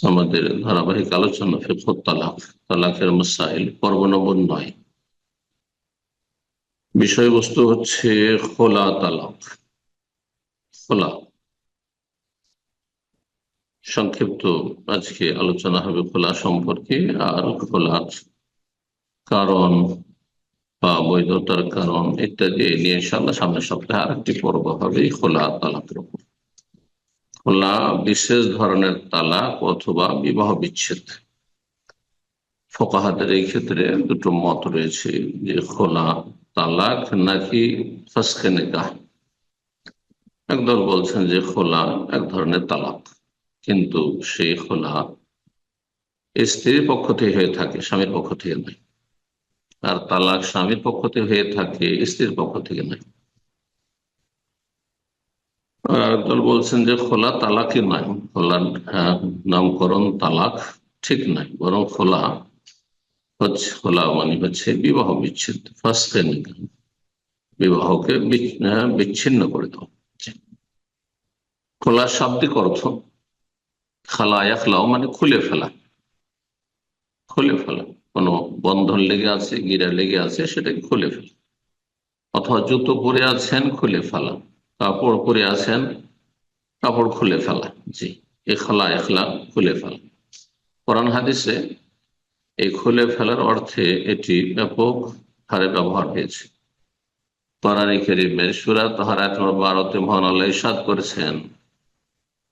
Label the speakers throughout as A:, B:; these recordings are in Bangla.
A: আমাদের ধারাবাহিক আলোচনা ফিকহ তালাক, তালাকের মাসাইল, পর্ব নম্বর 9। বিষয়বস্তু হচ্ছে খোলা তালাক। খোলা সংক্ষিপ্ত আজকে আলোচনা হবে খোলা সম্পর্কে, আর খোলার কারণ বা বৈধতার কারণ ইত্যাদি নিয়ে ইনশাআল্লাহ সামনের সপ্তাহে আরেকটি পর্ব হবে খোলা তালাকের উপর। খোলা বিশেষ ধরনের তালাক অথবা বিবাহ বিচ্ছেদ। ফুকাহাদের এই ক্ষেত্রে দুটো মত রয়েছে যে খোলা তালাক নাকি ফাসখে নিকাহ। একদল বলছেন যে খোলা এক ধরনের তালাক, কিন্তু সেই খোলা স্ত্রীর পক্ষ থেকে হয়ে থাকে, স্বামীর পক্ষ থেকে নয়। আর তালাক স্বামীর পক্ষ থেকে হয়ে থাকে, স্ত্রীর পক্ষ থেকে নয়। আর একদল বলছেন যে খোলা তালাকই নয়, খোলার নামকরণ তালাক ঠিক নয়, বরং খোলা হচ্ছে, খোলা মানে হচ্ছে বিবাহ বিচ্ছেদ, ফাসখে নিকাহ, বিবাহকে বিচ্ছিন্ন করে দাও। খোলার শাব্দিক অর্থ খালা ইয়াখলাও মানে খুলে ফেলা। খুলে ফেলা, কোনো বন্ধন লেগে আছে, গিরা লেগে আছে, সেটাকে খুলে ফেলা। অথবা জুতো পরে আছেন, খুলে ফেলা। কাপড় পরে আছেন, কাপড় খুলে ফেলা। জি, এ খালা এখলা, খুলে ফেলা। কোরআন হাদিসে এই খুলে ফেলার অর্থে এটি ব্যাপক হারে ব্যবহার হয়েছে। কোরআনে কারীমের সূরা তাহার আয়াত নম্বর 12-তে মহান আল্লাহ ইরশাদ করেছেন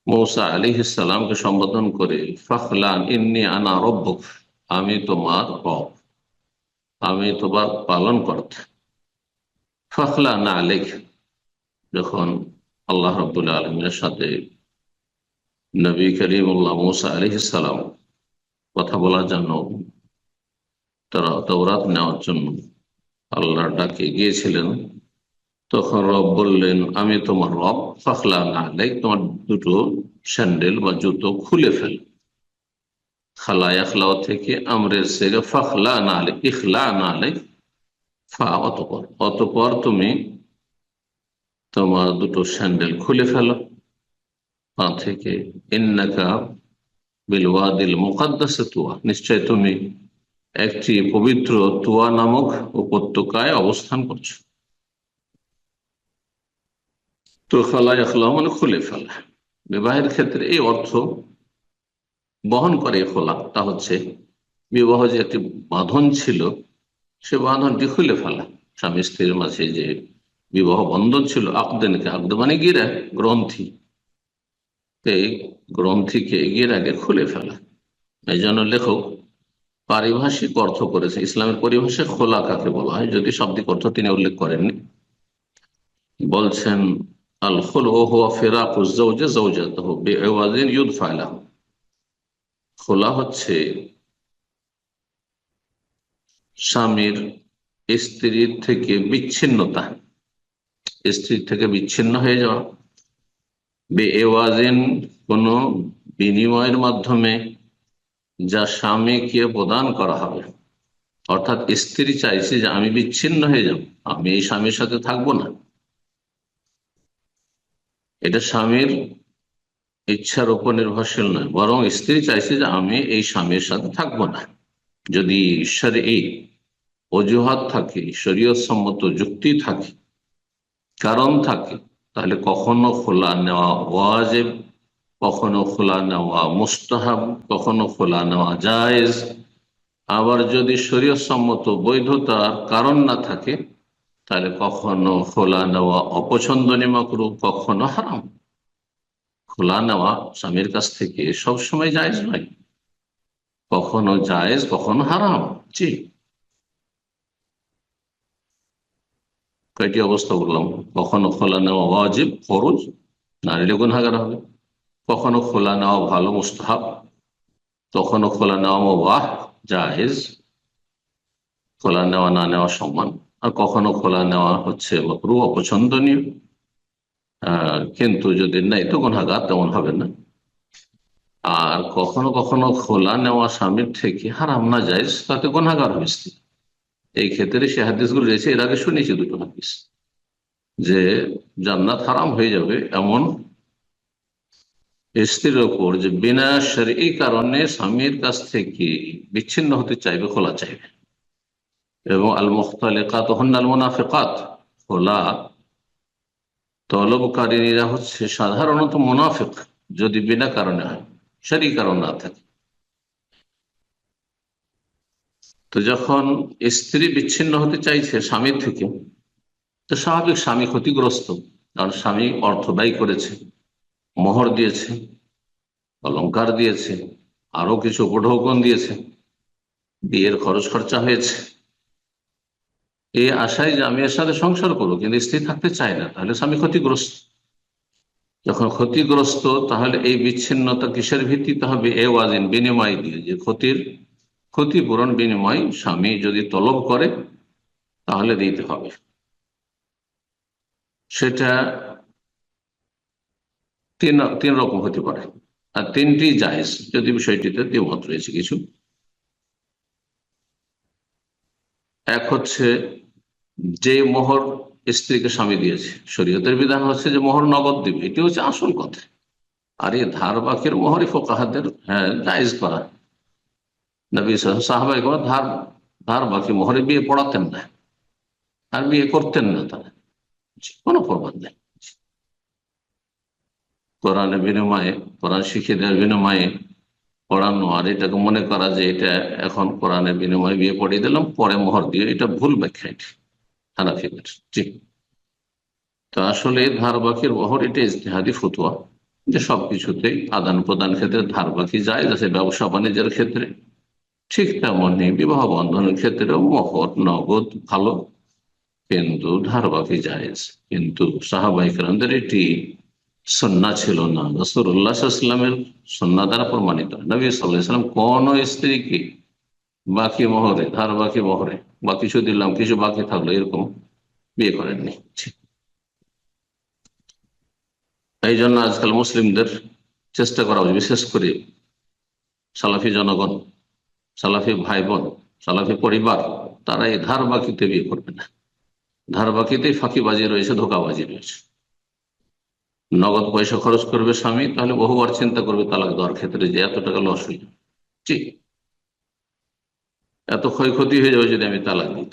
A: মূসা আলাইহিস সালামকে সম্বোধন করে, ফাখলান ইন্নী আনা রব্বুক, আমি তোমার রব, আমি তোমার পালন কর্তা। ফাখলা না আলেক, যখন আল্লাহ রাব্বুল আলামিনের সাথে নবী করিমুল্লাহ মূসা আলাইহিস সালাম কথা বলার জন্য, তারা তাওরাত নেওয়ার জন্য আল্লাহর ডাকে গিয়েছিলেন, তখন রব বললেন আমি তোমার রব। ফাখলা না আলেক, তোমার দুটো স্যান্ডেল বা জুতো খুলে ফেল। খালা ইয়াখলাও থেকে আমরের সেগে ফাখলা না আলেক, ইখলা না আলেক, ফা অতপর, অতপর তুমি তোমার দুটো স্যান্ডেল খুলে ফেলো পা থেকে। ইন্নাকা বিল ওয়াদিল মুকাদ্দাসে তুয়া, নিশ্চয় তুমি একটি পবিত্র তুয়া নামক উপত্যকায় অবস্থান করছো। তো খালা ইয়াখলাও মানে খুলে ফেলা। বিবাহের ক্ষেত্রে এই অর্থ বহন করে খোলা। তা হচ্ছে বিবাহ যে একটি বাঁধন ছিল, সে বাঁধনটি খুলে ফেলা। স্বামী স্ত্রীর মাঝে যে বিবাহ বন্ধন ছিল, আকদেনকে, আকদ মানে গিরা, গ্রন্থি, এই গ্রন্থিকে গিরাকে খুলে ফেলা। এই জন্য লেখক পারিভাষিক অর্থ করেছে। ইসলামের পরিভাষায় খোলা কাকে বলা হয়, যদি শাব্দিক অর্থ তিনি উল্লেখ করেননি। বলছেন আল খুলু হুয়া ফিরাকু যাওজি যাওজাতাহু বিইওয়াজিন ইউদফা লাহু। খোলা হচ্ছে স্বামীর স্ত্রীর থেকে বিচ্ছিন্নতা, স্ত্রীর থেকে বিচ্ছিন্ন হয়ে যাওয়া, বেএওয়াজিন কোন বিনিময়ের মাধ্যমে, যা স্বামীকে প্রদান করা হবে। অর্থাৎ স্ত্রী চাইছে যে আমি বিচ্ছিন্ন হয়ে যাব, আমি এই স্বামীর সাথে থাকবো না। এটা স্বামীর ইচ্ছার উপর নির্ভরশীল নয়, বরং স্ত্রী চাইছে যে আমি এই স্বামীর সাথে থাকবো না। যদি ঈশ্বরের এই অজুহাত থাকে, শরীয়ত সম্মত যুক্তি থাকে, কারণ থাকে, তাহলে কখনো খোলা নেওয়া ওয়াজিব, কখনো খোলা নেওয়া মুস্তাহাব, কখনো খোলা নেওয়া জায়েজ। আবার যদি শরীয়ত সম্মত বৈধতার কারণ না থাকে, তাহলে কখনো খোলা নেওয়া অপছন্দনীয় মাকরুহ, কখনো হারাম। খোলা নেওয়া স্বামীর কাছ থেকে সবসময় জায়েজ নয়, কখনো জায়েজ, কখনো হারাম। জি, কয়টি অবস্থা বললাম। কখনো খোলা নেওয়া ওয়াজিব, ফরজ, না নিলে গুনাহগার হবে। কখনো খোলা নেওয়া ভালো, মুস্তাহাব। কখনো খোলা নেওয়া মুবাহ, জায়েজ, খোলা নেওয়া না নেওয়া সমান। আর কখনো খোলা নেওয়া হচ্ছে মাকরুহ, অপছন্দনীয়। কিন্তু যদি নেই তো গুনাহগার তেমন হবে না। আর কখনো কখনো খোলা নেওয়া স্বামীর থেকে হারাম না জায়েজ, তাতে গুনাহগার হবে স্ত্রী। এই ক্ষেত্রে সে হাদিসগুলো রয়েছে, এর আগে শুনেছি দুটো হাদিস, যে জান্নাত হারাম হয়ে যাবে এমন স্ত্রীর ওপর যে বিনা শরঈ কারণে স্বামীর কাছ থেকে বিচ্ছিন্ন হতে চাইবে, খোলা চাইবে। এবং আল মুখতালিকাত হুন্না আল মুনাফিকাত, খোলা তলবকারীরা হচ্ছে সাধারণত মুনাফিক, যদি বিনা কারণে হয়, শরঈ কারণ না থাকে। তো যখন স্ত্রী বিচ্ছিন্ন হতে চাইছে স্বামীর থেকে, তো স্বাভাবিক স্বামী ক্ষতিগ্রস্ত, কারণ স্বামী অর্থ ব্যয় করেছে, মোহর দিয়েছে, অলংকার দিয়েছে, আরো কিছু উপঢৌকন দিয়েছে, বিয়ের খরচ খরচা হয়েছে, এই আশায় যে আমি এর সাথে সংসার করবো, কিন্তু স্ত্রী থাকতে চায় না, তাহলে স্বামী ক্ষতিগ্রস্ত। যখন ক্ষতিগ্রস্ত, তাহলে এই বিচ্ছিন্নতা কিসের ভিত্তিতে হবে? এ ওয়াজিন, বিনিময় দিয়ে, যে ক্ষতিপূরণ বিনিময় স্বামী যদি তলব করে তাহলে দিতে হবে। সেটা তিন তিন রকম হতে পারে, আর তিনটি জায়েজ, যদি বিষয়টিতে দ্বিমত রয়েছে কিছু। এক হচ্ছে যে মোহর স্ত্রীকে স্বামী দিয়েছে, শরীয়তের বিধান হচ্ছে যে মোহর নগদ দিবে, এটি হচ্ছে আসল কথা। আর এই ধার বাকির মোহরই ফোকাহাদের জায়েজ করা। নবী সাহাবায়ে কেরাম ধার ধার বাকি মোহরে বিয়ে পড়াতেন না, আর বিয়ে করতেন না তারা, কোনো প্রমাণ নেই। কোরআনের বিনিময়ে, কোরআন শিখিয়ে দেওয়ার বিনিময়ে পড়ানো, আর এটাকে মনে করা যে এটা এখন কোরআনের বিনিময়ে বিয়ে পড়িয়ে দিলাম, পরে মোহর দিয়ে, এটা ভুল ব্যাখ্যা, এটি হানাফিদের। জি। তো আসলে ধার বাকির মোহর এটা ইজতিহাদি ফতোয়া, যে সবকিছুতেই আদান প্রদান ক্ষেত্রে ধার বাকি যায়, যাতে ব্যবসা বাণিজ্যের ক্ষেত্রে, ঠিক তেমনি বিবাহ বন্ধনের ক্ষেত্রেও মোহর নগদ ভালো, কিন্তু ধার বাকি জায়েজ। কিন্তু সাহাবায়ে কেরামদের এটি সুন্নাহ ছিল না, রাসূলুল্লাহ সাল্লাল্লাহু আলাইহি ওয়াসাল্লামের সুন্নাহ দ্বারা প্রমাণিত। নবী সাল্লাল্লাহু আলাইহি ওয়াসাল্লাম কোন স্ত্রীকে বাকি মোহরে, ধার বাকি মোহরে, বা কিছু দিলাম কিছু বাকি থাকলো, এরকম বিয়ে করেননি। এই জন্য আজকাল মুসলিমদের চেষ্টা করা উচিত, বিশেষ করে সালাফি জনগণ, সালাফি ভাই বোন, সালাফি পরিবার, তারা এই ধার বাকিতে বিয়ে করবে না। ধার বাকিতেই ফাঁকিবাজি রয়েছে, ধোঁকাবাজি রয়েছে। নগদ পয়সা খরচ করবে স্বামী, তাহলে বহুবার চিন্তা করবে তালাক দেওয়ার ক্ষেত্রে, যে এত টাকা লস হয়ে যাবে, ঠিক এত ক্ষয়ক্ষতি হয়ে যাবে যদি আমি তালাক দিই,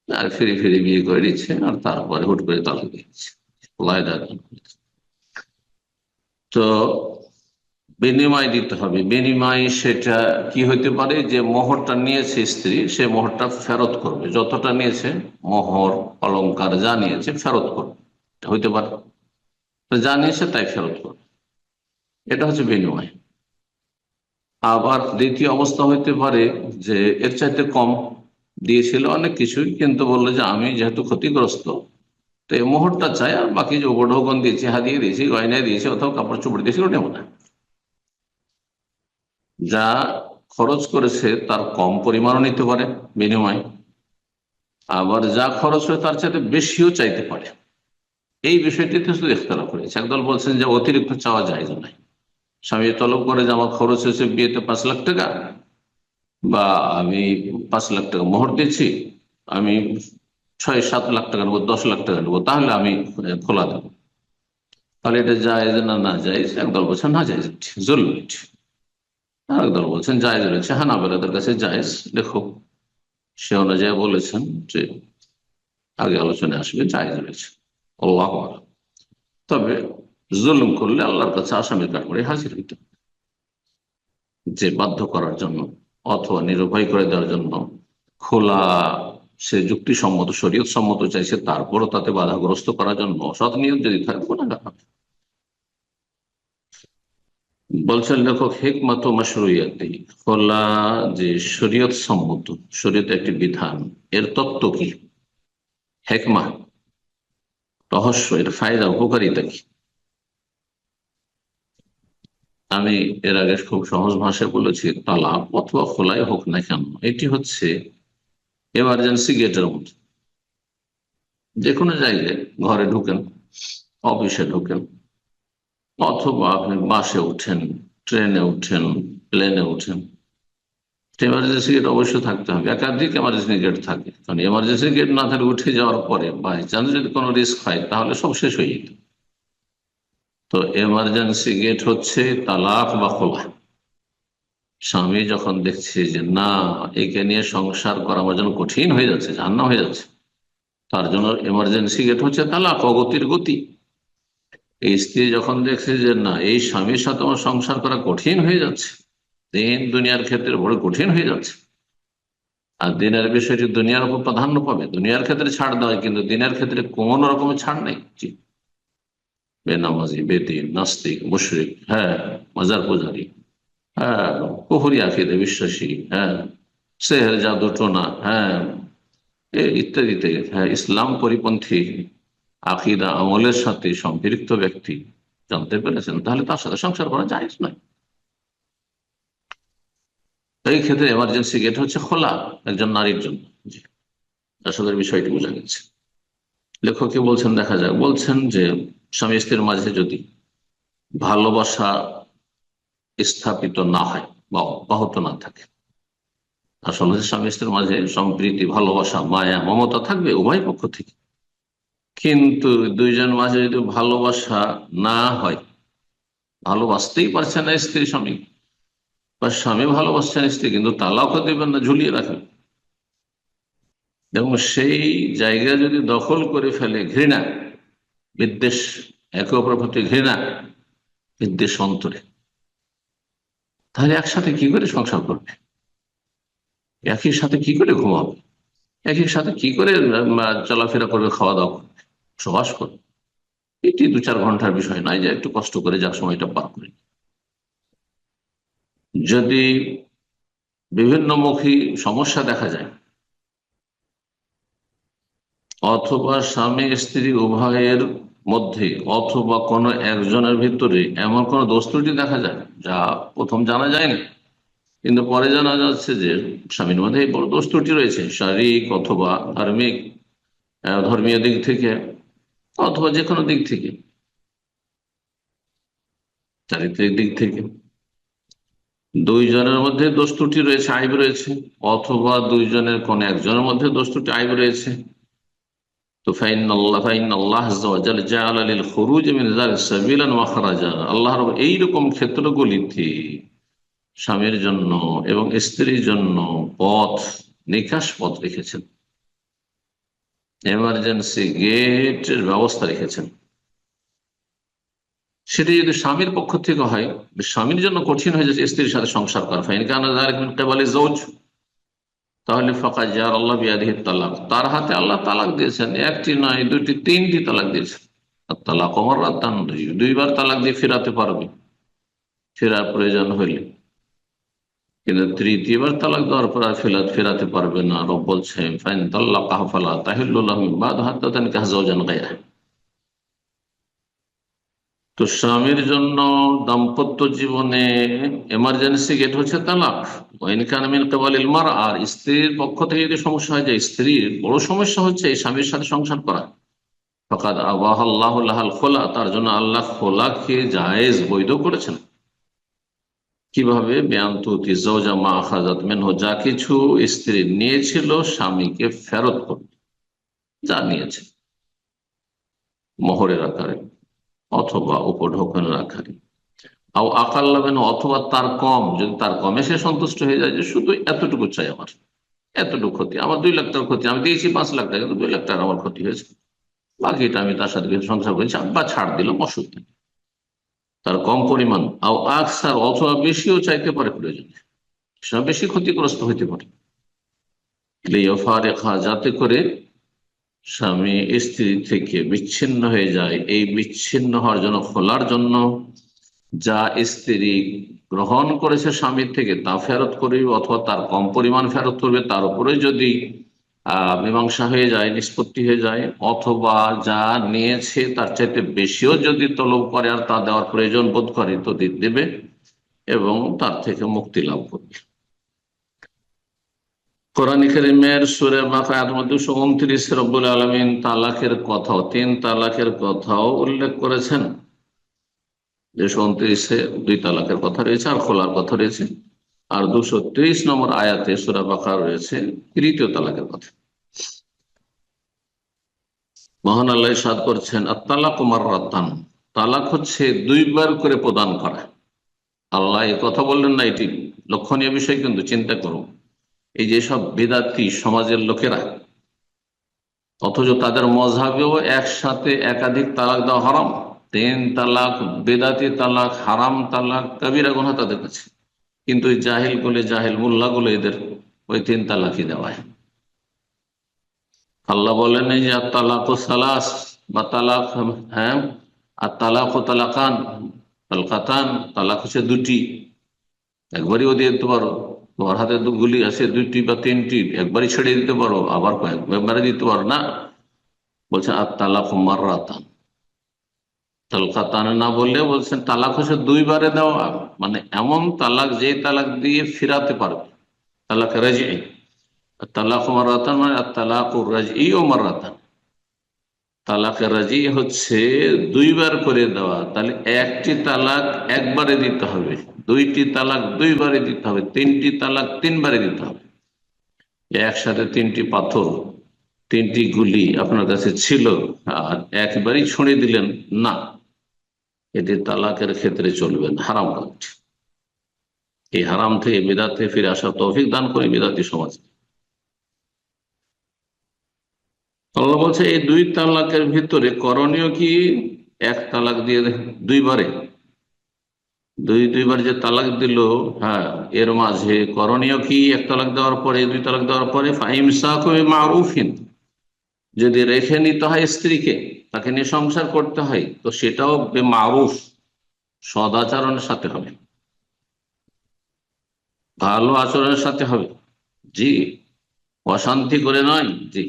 A: আর ফিরে ফিরে বিয়ে করে দিচ্ছে, আর তারপরে হুট করে তালাক দিচ্ছে। তো বিনিময় দিতে হবে। বিনিময় সেটা কি হইতে পারে? যে মোহরটা নিয়েছে স্ত্রী, সে মোহরটা ফেরত করবে, যতটা নিয়েছে, মোহর অলংকার যা নিয়েছে ফেরত করবে, হইতে পারে। যা নিয়েছে তাই ফেরত করবে, এটা হচ্ছে বিনিময়। আবার দ্বিতীয় অবস্থা হইতে পারে যে এর চাইতে কম দিয়েছিল অনেক কিছুই, কিন্তু বললো যে আমি যেহেতু ক্ষতিগ্রস্ত, তো এই মোহরটা চাই, আর বাকি যে উপঢৌকন দিয়েছি, হাদিয়ে দিয়েছি, গয়নায় দিয়েছি, অথবা কাপড় চোপড় দিয়েছি, ওটা নেব না। যা খরচ করেছে তার কম পরিমাণও নিতে পারে বিনিময়, আবার যা খরচ হয় তার চাইতে বেশিও চাইতে পারে। এই বিষয়টিতে শুধু ইখতিলাফ রয়েছে। একদল বলছেন যে অতিরিক্ত চাওয়া যায় না, স্বামী তলব করে যে আমার খরচ হয়েছে বিয়েতে 5 লাখ টাকা, বা আমি 5 লাখ টাকা মোহর দিচ্ছি, আমি 6-7 লাখ টাকা নেবো, 10 লাখ টাকা নেবো, তাহলে আমি খোলা দেবো, তাহলে এটা জায়েজ না না জায়েজ? একদল বলছেন না জায়েজ, জরুরি। আর একদল বলছেন জায়েজ রয়েছে, হানাফিদের কাছে জায়েজ। দেখো, সে অনুযায়ী বলেছেন যে আগে আলোচনায় আসবে, জায়েজ রয়েছে, আল্লাহু আ'লাম। তবে জুলুম করলে আল্লাহর কাছে আসামির কাঠগড়ায় হাজির হইতে হবে, যে বাধ্য করার জন্য অথবা নিরুপায় করে দেওয়ার জন্য খোলা, সে যুক্তিসম্মত শরীয়ত সম্মত চাইছে, তারপরও তাতে বাধাগ্রস্ত করার জন্য সৎ নিয়ত যদি থাকে, গুনাহগার হবে। বলছেন লেখক, হিকমত ও মাশরুইয়াতি, খোলা যে শরীয়ত সম্মত, শরীয়ত একটি বিধান, এর তত্ত্ব কি, হেকমা, রহস্য, এর ফায়দা, উপকারিতা কি? আমি এর আগে খুব সহজ ভাষায় বলেছি, তালাক অথবা খোলাই হোক না কেন, এটি হচ্ছে এমার্জেন্সি গেটের মতো। যে কোনো জায়গায়, ঘরে ঢুকেন, অফিসে ঢুকেন, অথবা আপনি বাসে উঠেন, ট্রেনে উঠেন, প্লেনে উঠেন, এমার্জেন্সি গেট অবশ্যই থাকতে হবে। একাধিক এমার্জেন্সি গেট থাকে, কারণ এমার্জেন্সি গেট না থাকলে উঠে যাওয়ার পরে বাই চান্স যদি কোনো রিস্ক হয়, তাহলে সব শেষ হয়ে যেত। তো এমার্জেন্সি গেট হচ্ছে তালাক বা খোলা। স্বামী যখন দেখছে যে না, একে নিয়ে সংসার করা আমার জন্য কঠিন হয়ে যাচ্ছে, জাহান্নাম হয়ে যাচ্ছে, তার জন্য এমার্জেন্সি গেট হচ্ছে তালাক, অগতির গতি। এই স্ত্রী যখন দেখছে যে না, এই স্বামীর সাথে আমার সংসার করা কঠিন হয়ে যাচ্ছে, দিন দুনিয়ার ক্ষেত্রে বড় কঠিন হয়ে যাচ্ছে, আর দিনের বিষয়টি দুনিয়ার উপর প্রাধান্য পাবে, দুনিয়ার ক্ষেত্রে ছাড় দেওয়া, কিন্তু দিনের ক্ষেত্রে কোন রকমের ছাড় নেই। জি, বেনামাজি, বেদিন, নাস্তিক, মুশরিক, হ্যাঁ, মাজার পূজারী, হ্যাঁ, কুফরি আকিদে বিশ্বাসী, হ্যাঁ, সেহের জাদু টোনা, হ্যাঁ, ইত্যাদিতে, হ্যাঁ, ইসলাম পরিপন্থী আকিদা আমলের সাথে সম্পৃক্ত ব্যক্তি জানতে পেরেছেন, তাহলে তার সাথে সংসার করা জায়েজ নয়। এই ক্ষেত্রে এমার্জেন্সি গেট হচ্ছে খোলা একজন নারীর জন্য। জি, আশা করি বিষয়টি বোঝা গেছে। লেখক কি বলছেন দেখা যাক। বলছেন যে স্বামী স্ত্রীর মাঝে যদি ভালোবাসা স্থাপিত না হয় বা অব্যাহত না থাকে, আসলে স্বামী স্ত্রীর মাঝে সম্প্রীতি, ভালোবাসা, মায়া, মমতা থাকবে উভয় পক্ষ থেকে, কিন্তু দুইজন মাঝে যদি ভালোবাসা না হয়, ভালোবাসতেই পারছে না স্ত্রী স্বামী, বা স্বামী ভালোবাসছেন স্ত্রী কিন্তু তালাকও দেবেন না, ঝুলিয়ে রাখেন, এবং সেই জায়গা যদি দখল করে ফেলে ঘৃণা, বিদ্বেষ, একে অপরের প্রতি ঘৃণা, বিদ্বেষ অন্তরে, তাহলে একসাথে কি করে সংসার করবে, একই সাথে কি করে ঘুমাবে, একই সাথে কি করে চলাফেরা করবে, খাওয়া দাওয়া করবে, বসবাস করবে? এটি 2-4 ঘন্টার বিষয় নয় যে একটু কষ্ট করে যাক সময়টা পার করে। যদি বিভিন্নমুখী সমস্যা দেখা যায়, অথবা স্বামী স্ত্রী উভয়ের মধ্যে অথবা কোনো একজনের ভিতরে এমন কোনো দোষ ত্রুটি দেখা যায় যা প্রথম জানা যায়নি, কিন্তু পরে জানা যাচ্ছে যে স্বামীর মধ্যে এই বড় দোষ ত্রুটি রয়েছে, শারীরিক অথবা ধার্মিক, ধর্মীয় দিক থেকে, অথবা যে কোনো দিক থেকে, চারিত্রিক দিক থেকে, দুইজনের মধ্যে দোষ ত্রুটি রয়েছে, আইব রয়েছে, অথবা দুইজনের কোন একজনের মধ্যে দোষ ত্রুটি, আইব রয়েছে, তো আল্লাহর এইরকম ক্ষেত্রগুলিতে স্বামীর জন্য এবং স্ত্রীর জন্য পথ, নিকাশ পথ রেখেছেন, এমার্জেন্সি গেটের ব্যবস্থা রেখেছেন। সেটি যদি স্বামীর পক্ষ থেকে হয়, স্বামীর জন্য কঠিন হয়ে যাচ্ছে স্ত্রীর সাথে সংসার করা, তাহলে ফাঁকা যার আল্লাহ বিয়াদিহি তালাক, তার হাতে আল্লাহ তালাক দিয়েছেন, একটি নয়, দুটি, 3টি তালাক দিয়েছেন। তালাক আমার রাতান, দুইবার তালাক দিয়ে ফেরাতে পারবে ফেরার প্রয়োজন হইলে, কিন্তু তৃতীয়বার তালাক দেওয়ার পর আর ফেরাতে পারবে না। রব বলছেন ফাইন তাল্লাকাহা ফালা তাহিল্লু লাহু মিন বাদু হাত্তা তানকিহা যাওজান গায়রাহু। তো স্বামীর জন্য দাম্পত্য জীবনে এমার্জেন্সি গেট হচ্ছে তালাক, আর স্ত্রীর পক্ষ থেকে যদি সমস্যা হয়, যে স্ত্রীর বড় সমস্যা হচ্ছে এই স্বামীর সাথে সংসার করা, ফাকাদ আবাহা আল্লাহু লাহাল খোলা, তার জন্য আল্লাহ খোলাকে জায়েজ, বৈধ করেছেন। কিভাবে? বেয়ান্তুতি যাওজা মা আখাযাত মিনহু, যা কিছু স্ত্রী নিয়েছিল স্বামীকে ফেরত করবে, যা নিয়েছে মোহরের আকারে অথবা উপঢৌকনের আকারে, আকাল্লাবেন, অথবা তার কম, যদি তার কমে সে সন্তুষ্ট হয়ে যায় যে শুধু এতটুকু চাই, আমার এতটুকু ক্ষতি, আমার 2 লাখ টাকার ক্ষতি, আমি দিয়েছি 5 লাখ টাকা, কিন্তু 2 লাখ টাকা আমার ক্ষতি হয়েছে, বাকিটা আমি তার সাথে সংসার করেছি বা ছাড় দিলাম, অসুবিধা নেই। তার কম পরিমাণ, আকসার, অথবা বেশিও চাইতে পারে প্রয়োজনে, বেশি ক্ষতিগ্রস্ত হইতে পারে, যাতে করে স্বামী স্ত্রী থেকে বিচ্ছিন্ন হয়ে যায়। এই বিচ্ছিন্ন হওয়ার জন্য, খোলার জন্য যা স্ত্রী গ্রহণ করেছে স্বামীর থেকে তা ফেরত করবে, অথবা তার কম পরিমাণ ফেরত করবে, তার উপরে যদি মীমাংসা হয়ে যায়, নিষ্পত্তি হয়ে যায়, অথবা যা নিয়েছে তার চাইতে বেশিও যদি তলব করে আর তা দেওয়ার প্রয়োজন বোধ করে তো দেবে, এবং তার থেকে মুক্তি লাভ করবে। কোরআন কারীমের সূরা বাকারার মধ্যে 229 রব্বুল আলামিন তালাকের কথাও, 3 তালাকের কথাও উল্লেখ করেছেন। যে 229-এ 2 তালাকের কথা রয়েছে আর খোলার কথা রয়েছে, আর 223 নম্বর আয়াতে সূরা বাকারা রয়েছে 3য় তালাকের কথা। মহান আল্লাহ ইরশাদ করছেন, আত-তালাকু মাররাতান, তালাক হচ্ছে দুইবার করে প্রদান করা। আল্লাহ এই কথা বললেন না, এটি লক্ষণীয় বিষয়, কিন্তু চিন্তা করুন এই যে সব বেদাতি সমাজের লোকেরা, অথচ তাদের মযহাবেও একসাথে একাধিক তালাক দেওয়া হারাম। 3 তালাক, বেদাতি তালাক, হারাম তালাক, কবিরা গুনাহ তাদের কাছে, কিন্তু ওই জাহিল গুলে, জাহিল মোল্লা গুলো এদের ওই 3 তালাকই দেওয়ায়। আল্লাহ বলেন এই যে তালাক ও সালাস বা তালাক, হ্যাঁ, আর তালাক ও তালাকান তালকাতান, তালাক হচ্ছে 2টি, একবারই ও দিয়ে দিতে পারো, তোমার হাতে গুলি আছে 2টি বা 3টি, একবারই ছেড়ে দিতে পারো, আবার একবারে দিতে পারো না। বলছে আর তালাক মাররাতান, তালকাতান না বললে বলছেন তালাক হচ্ছে 2বারে দেওয়া, মানে এমন তালাক যে তালাক দিয়ে ফিরাতে পারবে, তালাক রাজি। তালাক মাররাতান মানে তালাক রাজি ও মাররাতান, তালাক রাজি হচ্ছে 2বার করে দেওয়া। তাহলে একটি তালাক একবারে দিতে হবে, 2টি তালাক 2বারে দিতে হবে, 3টি তালাক 3বারে দিতে হবে। একসাথে 3টি পাথর, 3টি গুলি আপনার কাছে ছিল আর একবারই ছুঁড়ে দিলেন না, এটি তালাকের ক্ষেত্রে চলবে না, হারাম কাজ। এই হারাম থেকে বিদআতে ফিরে আসা তৌফিক দান করে বিদআতি সমাজ। আল্লাহ বলছে এই 2 তালাকের ভিতরে করণীয় কি? 1 তালাক দিয়ে 2বারে, দুইবার যে তালাক দিল, হ্যাঁ, এর মাঝে করণীয় কি? 1 তালাক দেওয়ার পরে, 2 তালাক দেওয়ার পরে ফাইমসাকুম বিমারুফিন, যদি রেখে নিতে হয় স্ত্রীকে, তাকে নিয়ে সংসার করতে হয়, তো সেটাও বেমারুফ, সদাচরণের সাথে হবে, ভালো আচরণের সাথে হবে। জি, অশান্তি করে নয়। জি,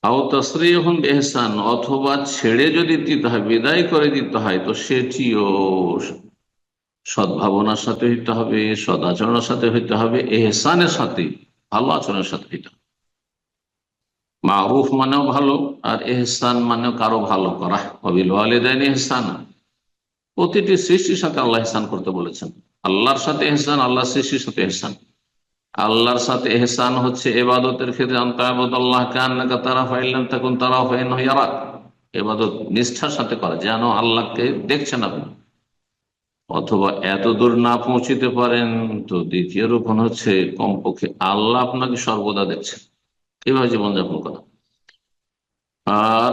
A: আও তাসরিহুম বিইহসান, অথবা ছেড়ে যদি দিতে হয়, বিদায় করে দিতে হয়, তো সেটিও সদ্ভাবনার সাথে হইতে হবে, সদাচরণের সাথে হইতে হবে, এহসানের সাথে, ভালো আচরণের সাথে হইতে হবে। মারুফ মানেও ভালো, আর এহসান মানেও কারো ভালো করা। ওয়াবিল ওয়ালিদাইনি ইহসানা, প্রতিটি সৃষ্টির সাথে আল্লাহ এহসান করতে বলেছেন। আল্লাহর সাথে এহসান, আল্লাহ সৃষ্টির সাথে এহসান। আল্লাহর সাথে এহসান হচ্ছে ইবাদতের ক্ষেত্রে আনতা ইবাদাল্লাহ কান্নাকা তারা ফাইলাম তাকুন তারা ফাইন্নাহু ইয়ারাক, ইবাদত নিষ্ঠার সাথে করা, যেন আল্লাহকে দেখছেন আপনি, অথবা এত দূর না পৌঁছিতে পারেন তো দ্বিতীয় রূপণ হচ্ছে কমপক্ষে আল্লাহ আপনাকে সর্বদা দেখছেন, এভাবে জীবনযাপন করা। আর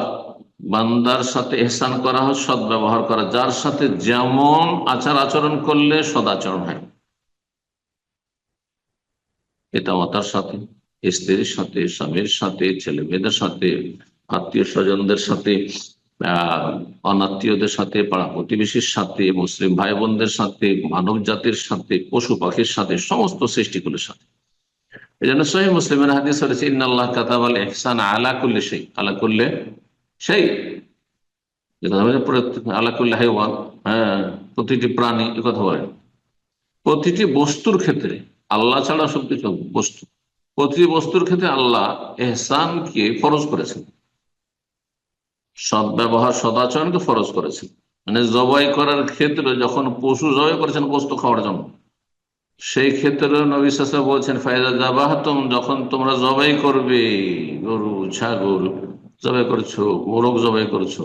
A: বান্দার সাথে এহসান করা হয় সৎ ব্যবহার করা, যার সাথে যেমন আচার আচরণ করলে সদাচরণ হয়, পিতামাতার সাথে, স্ত্রীর সাথে, স্বামীর সাথে, ছেলে মেয়েদের সাথে, আত্মীয় স্বজনদের সাথে, অনাত্মীয়দের সাথে, পাড়া প্রতিবেশীর সাথে, মুসলিম ভাই বোনদের সাথে, মানব জাতির সাথে, পশু পাখির সাথে, সমস্ত সৃষ্টিগুলোর সাথে। এই জন্য সহিহ মুসলিমের হাদিস হয়েছে ইন্নাল্লাহ কাতাবাল ইহসান আলা কুল্লি শাই, আলা কুল্লি শাই, আলা কুল্লি হাইওয়ান, হ্যাঁ, প্রতিটি প্রাণী, এ কথা বলেন, প্রতিটি বস্তুর ক্ষেত্রে, আল্লাহ ছাড়া সব কিছু বস্তু, প্রতিটি বস্তুর ক্ষেত্রে আল্লাহ এহসানকে ফরজ করেছেন, সদ্ব্যবহার সদাচরণকে ফরজ করেছেন। মানে জবাই করার ক্ষেত্রে, যখন পশু জবাই করেছেন গোস্ত খাওয়ার জন্য, সেই ক্ষেত্রে নবী সাল্লাল্লাহু আলাইহি ওয়াসাল্লাম বলছেন ফায়দা যাবাহতুম, যখন তোমরা জবাই করবে, গরু ছাগল জবাই করছো, মোরগ জবাই করছো,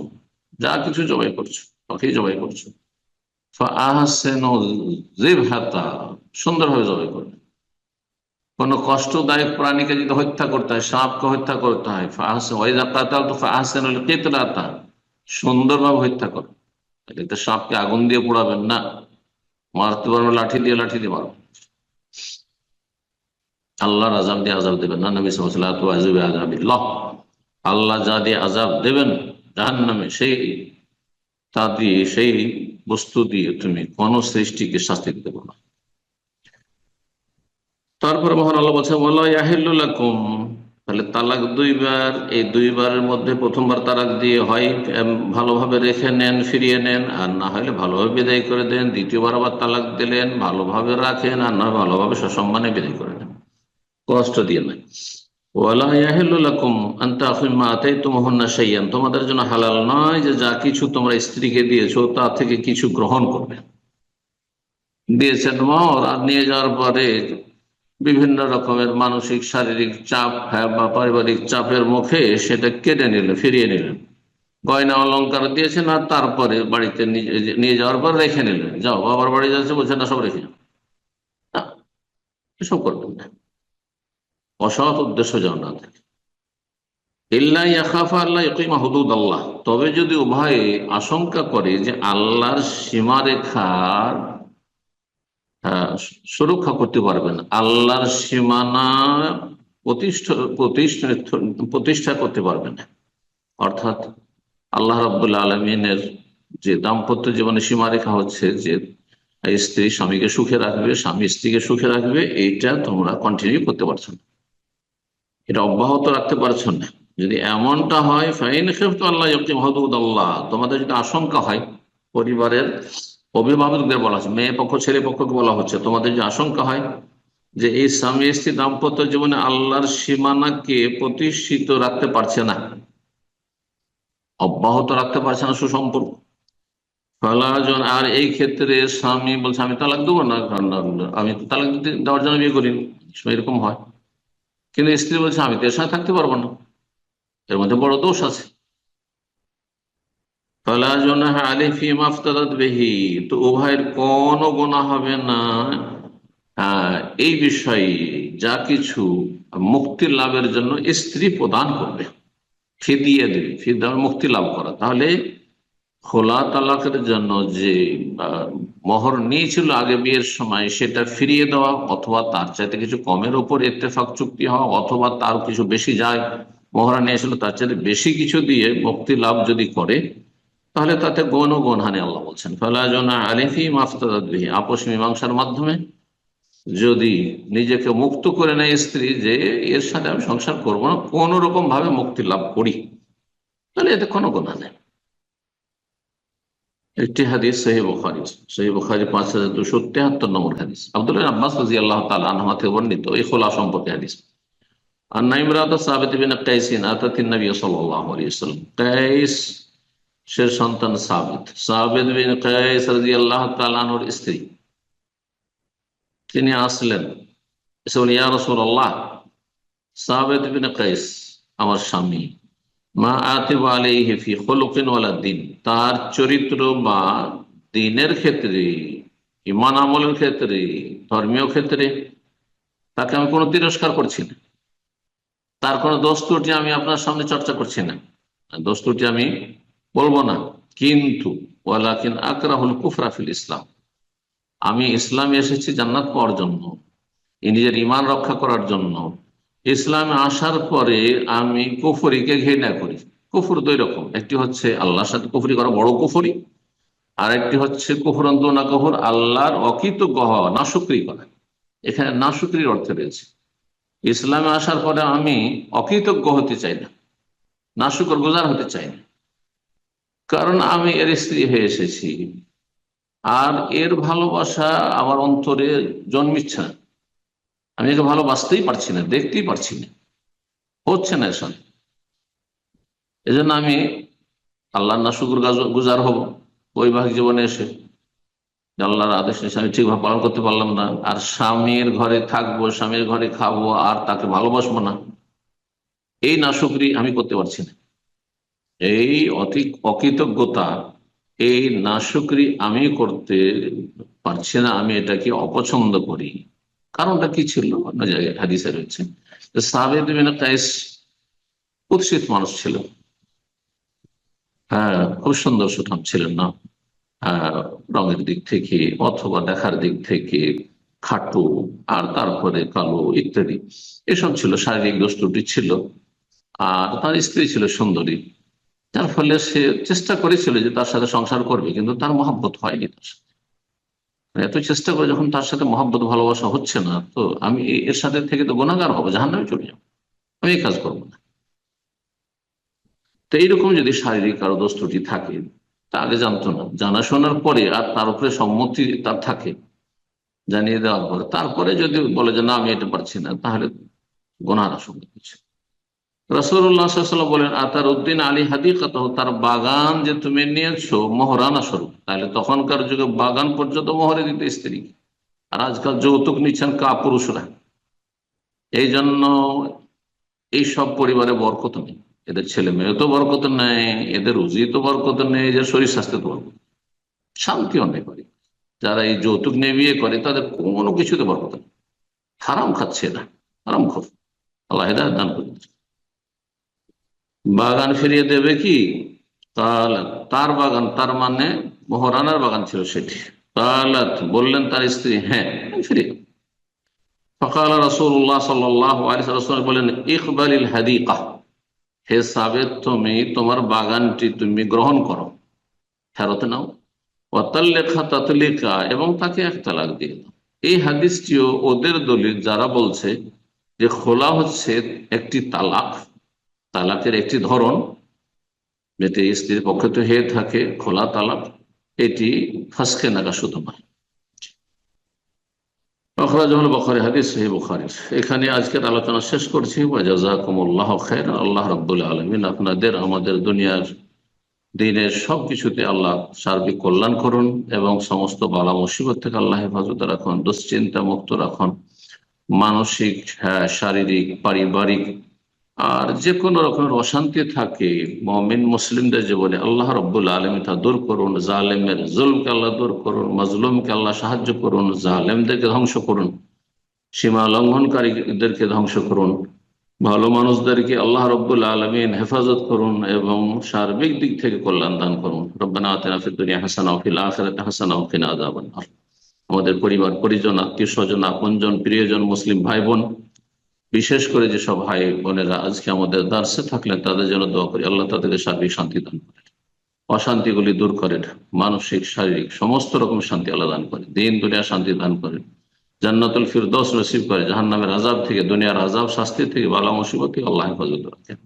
A: যা কিছু জবাই করছো, পাখি জবাই করছো, ফাআহসিনু যিবহাতা, সুন্দরভাবে জবাই করবে। কোন কষ্টদায়ক প্রাণীকে যদি হত্যা করতে হয়, সাপকে হত্যা করতে হয়, ওয়াইযা কাতালতু ফাআহসিনুল কিতলাতা, সুন্দরভাবে হত্যা করো। এতে সাপকে আগুন দিয়ে পোড়াবেন না, মারতে পারবে লাঠি দিয়ে, লাঠি দিয়ে মারো, আল্লাহর আযাব দিয়ে আযাব দেবেন না। নবী সাল্লাল্লাহু আলাইহি ওয়াসাল্লাম, আল্লাহ যা দিয়ে আযাব দেবেন জাহান্নামে, সেই তা দিয়ে, সেই বস্তু দিয়ে তুমি কোন সৃষ্টিকে শাস্তি দিতে পারো না। তারপরে মহান আল্লাহ বলছে ওয়ালা ইয়াহিল্লু লাকুম, তাহলে তালাক 2বার, এই 2বারের মধ্যে প্রথমবার তালাক দিয়ে হয় ভালোভাবে রেখে নেন, ফিরিয়ে নেন, আর না হলে ভালোভাবে বিদায় করে দেন। দ্বিতীয়বার আবার তালাক দিলেন, ভালোভাবে রাখেন, আর না ভালোভাবে সসম্মানে বিদায় করে দেন, কষ্ট দিয়ে নাই। ওয়ালা ইয়াহিল্লু লাকুম আন তা'খুযু মা আতাইতুমুহুন্না শাইআন, তোমাদের জন্য হালাল নয় যে যা কিছু তোমরা স্ত্রীকে দিয়েছো তা থেকে কিছু গ্রহণ করবে। দিয়েছেন মোহর, আর নিয়ে যাওয়ার পরে বিভিন্ন রকমের মানসিক শারীরিক চাপ বা পারিবারিক চাপের মুখে সেটা কেড়ে নিলেন, ফিরিয়ে নিলেন, গয়না অলংকার দিয়েছেন আর তারপরে বাড়িতে নিয়ে যাওয়ার পর রেখে নিলেন, যাও বাবার বাড়ি যাচ্ছে, বলছেন না সব রেখে যাও। না, এসব করবেন না, অসৎ উদ্দেশ্য যেন না থাকে। ইল্লা ইয়াখাফা আল্লাহ ইকিমা হুদুদ আল্লাহ, তবে যদি উভয়ে আশঙ্কা করে যে আল্লাহর সীমারেখার সুরক্ষা করতে পারবেন, আল্লাহর সীমানা প্রতিষ্ঠা প্রতিষ্ঠা প্রতিষ্ঠা করতে পারবেন না। অর্থাৎ আল্লাহ রাব্বুল আলমিনের যে দাম্পত্য জীবনে সীমারেখা হচ্ছে যে স্ত্রী স্বামীকে সুখে রাখবে, স্বামী স্ত্রীকে সুখে রাখবে, এইটা তোমরা কন্টিনিউ করতে পারছো না, এটা অব্যাহত রাখতে পারছো না। যদি এমনটা হয়, ফাইন খেফতু আল্লাহ ইয়াকিম হুদুদ আল্লাহ, তোমাদের যদি আশঙ্কা হয়, পরিবারের অভিভাবকদের বলা হচ্ছে, মেয়ে পক্ষ ছেলে পক্ষকে বলা হচ্ছে, তোমাদের যে আশঙ্কা হয় যে এই স্বামী স্ত্রী দাম্পত্য জীবনে আল্লাহর সীমানাকে প্রতিষ্ঠিত রাখতে পারছে না, অব্যাহত রাখতে পারছে না সুসম্পর্ক, ফলাজন, আর এই ক্ষেত্রে স্বামী বলছে আমি তালাক দেবো না, কারণ আমি তো তালাক দেওয়ার জন্য বিয়ে করিনি, এরকম হয়। কিন্তু স্ত্রী বলছে আমি তো এর সাথে থাকতে পারবো না, এর মধ্যে বড় দোষ আছে। ফলাজন আলী ফিমা আফতারাত বিহি, তো উভয়ের কোনো গুনাহ হবে না আহ, এই বিষয়ে যা কিছু মুক্তি লাভের জন্য স্ত্রী প্রদান করবে, ফিদিয়ে দেবে, ফিদা মুক্তি লাভ করা। তাহলে খোলা তালাকের জন্য যে মোহর নিয়েছিল আগে বিয়ের সময়, সেটা ফিরিয়ে দেওয়া, অথবা তার চাইতে কিছু কমের উপর ইত্তেফাক চুক্তি হওয়া, অথবা তার কিছু বেশি যায়, মোহরা নিয়েছিল তার চাইতে বেশি কিছু দিয়ে মুক্তি লাভ যদি করে, তাহলে তাতে গণ গণহানি, আল্লাহ বলছেন ফালাজুনা আলিফি মাফতাদাত বিহি, আপোষ মীমাংসার মাধ্যমে যদি নিজেকে মুক্ত করে নেয় স্ত্রী যে এর সাথে আমি সংসার করবো না, কোন রকম ভাবে মুক্তি লাভ করি, তাহলে এতে কোনো গুনাহ নেই। একটি হাদিস সহিহ বুখারী, সহিহ বুখারী 5273 নম্বর হাদিস, আব্দুল্লাহ আব্বাস রাদিয়াল্লাহু তাআলা আনহু থেকে বর্ণিত এই খোলা সম্পর্কে হাদিস। আন্না ইমরাতা সাবিত বিন কাইসিন আতাতিন নবী সাল্লাল্লাহু আলাইহি ওয়াসাল্লাম, কাইস সে সন্তান সাবিত, সাবিত বিন কাইস রাদিয়াল্লাহু তাআলা আনহুর স্ত্রী, তিনি আসলেন, এসে বলেন ইয়া রাসূলুল্লাহ, সাবিত বিন কাইস আমার স্বামী, মা আতিব আলাইহি ফি খুলুকিন ওয়ালা দ্বীন, তার চরিত্র বা দ্বীনের ক্ষেত্রে, ঈমান আমলের ক্ষেত্রে, ধর্মীয় ক্ষেত্রে তাকে আমি কোনো তিরস্কার করছি না, তার কোনো দোষ ত্রুটি আমি আপনার সামনে চর্চা করছি না, দোষ ত্রুটি আমি বলবো না, কিন্তু ওয়ালাকিন আকরাহুল কুফরা ফিল ইসলাম, আমি ইসলামে এসেছি জান্নাত পাওয়ার জন্য, নিজের ঈমান রক্ষা করার জন্য। ইসলামে আসার পরে আমি কুফরিকে ঘৃণা করি। কুফর দুই রকম, একটি হচ্ছে আল্লাহর সাথে কুফরি করা, বড় কুফরি, আর একটি হচ্ছে কুফরন্ত না কুফর, আল্লাহর অকৃতজ্ঞ হওয়া, নাশুকরি করা। এখানে নাশুকরির অর্থ রয়েছে। ইসলামে আসার পরে আমি অকৃতজ্ঞ হতে চাই না, নাশুকর গুজার হতে চাই না, কারণ আমি এর স্ত্রী হয়ে এসেছি, আর এর ভালোবাসা আমার অন্তরে জন্মিচ্ছে না, আমি একে ভালোবাসতেই পারছি না, দেখতেই পারছি না, হচ্ছে না এর সাথে। এজন্য আমি আল্লাহ নাশুকুর গুজার হব বৈবাহিক জীবনে এসে, যে আল্লাহর আদেশ নিষেধ আমি ঠিকভাবে পালন করতে পারলাম না, আর স্বামীর ঘরে থাকবো, স্বামীর ঘরে খাবো, আর তাকে ভালোবাসবো না, এই নাশুকরি আমি করতে পারছি না, এই অকৃতজ্ঞতা, এই নাশুকরি আমি করতে পারছি না, আমি এটাকে অপছন্দ করি। কারণটা কি ছিল? অন্য জায়গায় হাদিসে রয়েছে, সাবেদ বিন কায়েস কুৎসিত মানুষ ছিল, হ্যাঁ, খুব সুন্দর সুঠাম ছিলেন না, রঙের দিক থেকে অথবা দেখার দিক থেকে খাটো, আর তারপরে কালো ইত্যাদি, এসব ছিল, শারীরিক দোষ ত্রুটি ছিল। আর তার স্ত্রী ছিল সুন্দরী, যার ফলে সে চেষ্টা করেছিল যে তার সাথে সংসার করবে, কিন্তু তার মহব্বত হয়নি তার সাথে। এত চেষ্টা করে যখন তার সাথে মহব্বত ভালোবাসা হচ্ছে না, তো আমি এর সাথে থেকে তো গুনাহগার হবো, জাহান্নামে চলে যাবো, আমি এই কাজ করবো না। তো এইরকম যদি শারীরিক আরো দোষ ত্রুটি থাকে, তা আগে জানতো না, জানা শোনার পরে আর তার উপরে সম্মতি তার থাকে, জানিয়ে দেওয়ার পর তারপরে যদি বলে যে না আমি এটা পারছি না, তাহলে গুনাহর আশঙ্কা কিছু। রাসূলুল্লাহ সাল্লাল্লাহু আলাইহি ওয়াসাল্লাম বলেন আতার উদ্দিন আলী হাদিকাতাহু, তার বাগান যে তুমি নিয়েছো মোহরানা স্বরূপ, তাহলে তখনকার যুগে বাগান পর্যন্ত মোহরে দিতে স্ত্রী, আর আজকাল যৌতুক নিচ্ছেন পুরুষরা। এই জন্য এই সব পরিবারে বরকত নেই, এদের ছেলে মেয়ে তো বরকত নেই, এদের রুজি তো বরকত নেই, এদের শরীর স্বাস্থ্য তো বরকত, শান্তি অনেক করে। যারা এই যৌতুক নিয়ে বিয়ে করে তাদের কোনো কিছুতে বরকত নেই, হারাম খাচ্ছে এরা, হারাম খোর। আল্লাহ হেদায়েত দান করে। বাগান ফিরিয়ে দেবে কি? কালাত, তার বাগান, তার মানে মহারানার বাগান ছিল সেটি। কালাত, বললেন তার স্ত্রী, হ্যাঁ ফিরিয়ে। ফকাল রাসূলুল্লাহ সাল্লাল্লাহু আলাইহি ওয়াসাল্লাম বলেন, ইকবালিল হাদিকা, হে সাবেত তুমি তোমার বাগানটি তুমি গ্রহণ করো, ফেরত নাও। ওয়াতাল্লিকা তাতলিকা, এবং তাকে এক তালাক দিয়ে দাও। এই হাদিসটিও ওদের দলিল যারা বলছে যে খোলা হচ্ছে একটি তালাক, তালাকের একটি ধরন, যেটি স্ত্রীর পক্ষে তো হয়ে থাকে খোলা তালাক, এটি ফাসকে নাকা শুধু নয়। আখরাজাহুল বুখারী, হাদিস সহিহ বুখারীর। এখানে আজকের আলোচনা শেষ করছি। ওয়া জাযাকুমুল্লাহু খায়রান। আল্লাহ রাব্বুল আলামিন আপনাদের আমাদের দুনিয়ার দিনের সবকিছুতে আল্লাহ সার্বিক কল্যাণ করুন এবং সমস্ত বালা মুসিবত থেকে আল্লাহ হেফাজত রাখুন, দুশ্চিন্তা মুক্ত রাখুন, মানসিক, শারীরিক, পারিবারিক আর যে কোনো রকমের অশান্তি থাকে মুমিন মুসলিমদের জীবনে আল্লাহ রাব্বুল আলামিন তা দূর করুন। জালেমের জুলমকে আল্লাহ দূর করুন, মাজলুমকে আল্লাহ সাহায্য করুন, জালেমদেরকে ধ্বংস করুন, সীমা লঙ্ঘনকারীদেরকে ধ্বংস করুন, ভালো মানুষদেরকে আল্লাহ রাব্বুল আলামিন হেফাজত করুন এবং সার্বিক দিক থেকে কল্যাণ দান করুন। রব্বানা আতিনা ফিদ দুনিয়া হাসানাহ ওয়া ফিল আখিরাতি হাসানাহ ওয়া কিনা আযাবান নার। আমাদের পরিবার পরিজন, আত্মীয় স্বজন, আপনজন, প্রিয়জন, মুসলিম ভাই বোন, বিশেষ করে যেসব ভাই বোনেরা আজকে আমাদের দার্সে থাকলেন তাদের জন্য দোয়া করি, আল্লাহ তাদেরকে সার্বিক শান্তি দান করেন, অশান্তিগুলি দূর করেন, মানসিক শারীরিক সমস্ত রকম শান্তি আল্লাহ দান করেন, দিন দুনিয়া শান্তি দান করেন, জান্নাতুল ফিরদৌস নসিব করে, জাহান্নামের আযাব থেকে, দুনিয়ার আযাব শাস্তি থেকে, বালা মুসিবত থেকে আল্লাহ হেফাজত রাখেন।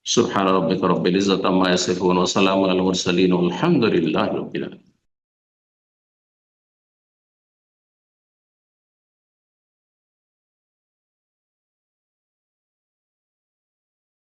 A: সুবহান রাব্বিকা রাব্বিল ইজ্জাতি আম্মা ইয়াসিফুন ওয়া সালামুন আলাল মুরসালিন ওয়ালহামদুলিল্লাহি রাব্বিল আলামিন।